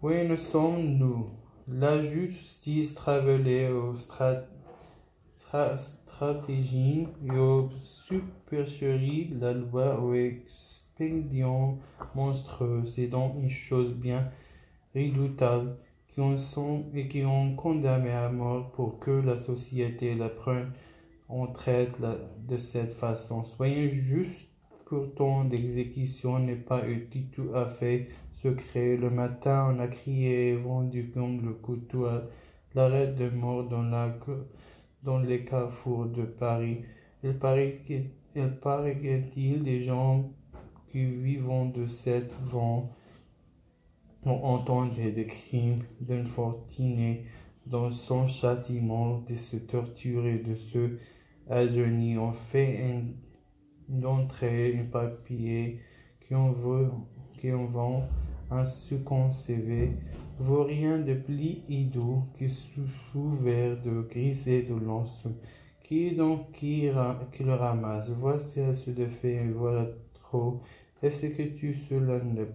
Oui, nous sommes-nous. La justice travaillée aux stratégies et aux supercheries, la loi aux expédients monstrueux. C'est donc une chose bien redoutable qui ont condamné à mort pour que la société la prenne en traite de cette façon. Soyez juste, pour ton d'exécution n'est pas tout à fait secret. Le matin, on a crié et vendu comme le couteau à l'arrêt de mort dans les carrefours de Paris. Il paraît-il des gens qui vivent de cette vente ont entendu des crimes d'infortunés dans son châtiment de se torturer, de se agenouiller. On fait d'entrée un papier qui en vend un second CV, vaut rien de plus hideux que sous verre de grisé de lance. Qui donc qui le ramasse? Voici ce de fait, voilà trop. Est-ce que cela n'est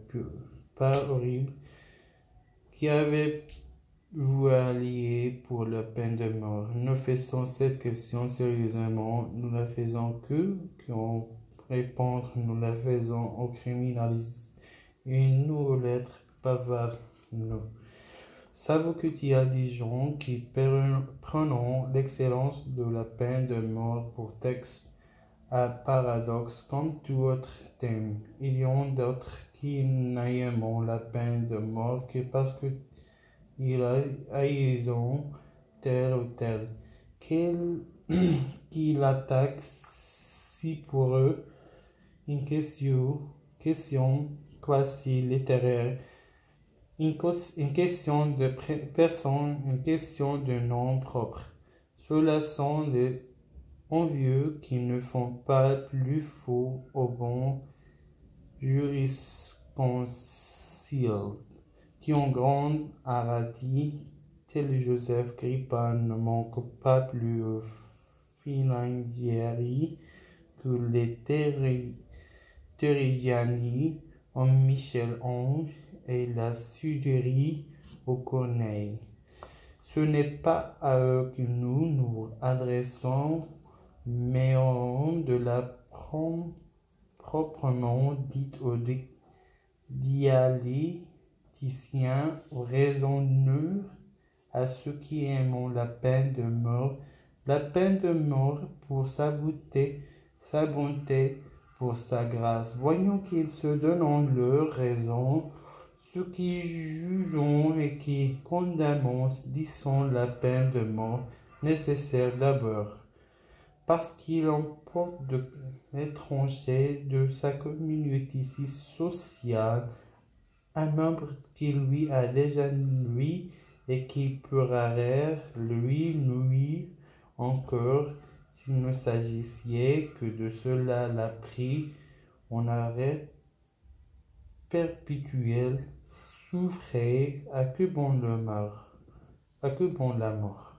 pas horrible? Qui avez-vous allié pour la peine de mort? Nous faisons cette question sérieusement, nous la faisons qu'on répondre, nous la faisons aux criminalistes et nous aux lettres bavardes, nous. Savez-vous qu'il y a des gens qui prennent l'excellence de la peine de mort pour texte à paradoxe comme tout autre thème. Il y en a d'autres qui n'aiment la peine de mort que parce qu'ils haïssent tel ou tel, qui l'attaquent si pour eux une question quasi littéraire, une question de personne, une question de nom propre. Ceux-là sont les envieux qui ne font pas plus faux au bon jurisconsulte, qui ont grand hardi, tel Joseph Grippa ne manque pas plus aux filandieri que les Terrigiani en Michel-Ange et la suderie au Corneille. Ce n'est pas à eux que nous nous adressons, mais au de la proprement dite aux dialéticiens, aux raisonneurs, à ceux qui aiment la peine de mort pour sa bonté, pour sa grâce. Voyons qu'ils se donnent leur raison, ceux qui jugeons et qui condamnons, disons la peine de mort nécessaire d'abord, parce qu'il emporte de l'étranger de sa communauté sociale un membre qui lui a déjà nui et qui pourra lui nuire encore s'il ne s'agissait que de cela l'a pris en arrêt perpétuel, souffrait, à que bon la mort.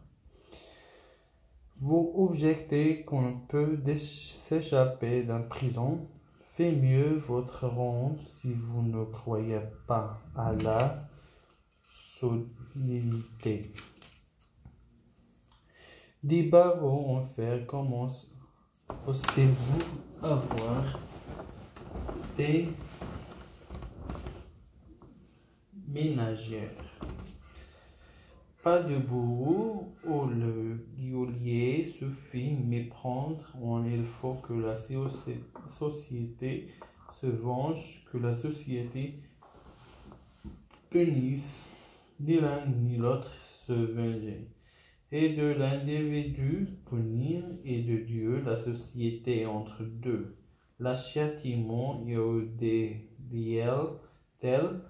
Vous objectez qu'on peut s'échapper d'une prison. Fait mieux votre ronde si vous ne croyez pas à la solidité. Des barreaux en fer commencent. Osez-vous avoir des ménagères? Pas de bourreau où le geôlier suffit méprendre, il faut que la société se venge, que la société punisse, ni l'un ni l'autre se venger. Et de l'individu punir et de Dieu la société entre deux. La châtiment et au tel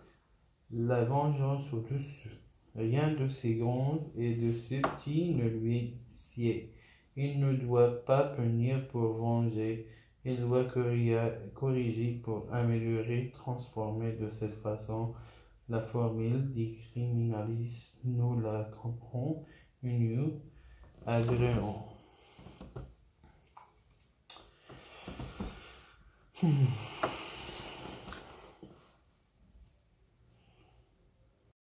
la vengeance au-dessus. Rien de si grand et de si petit ne lui sied. Il ne doit pas punir pour venger, il doit corriger pour améliorer, transformer de cette façon. La formule des criminalistes, nous la comprenons, nous agréons.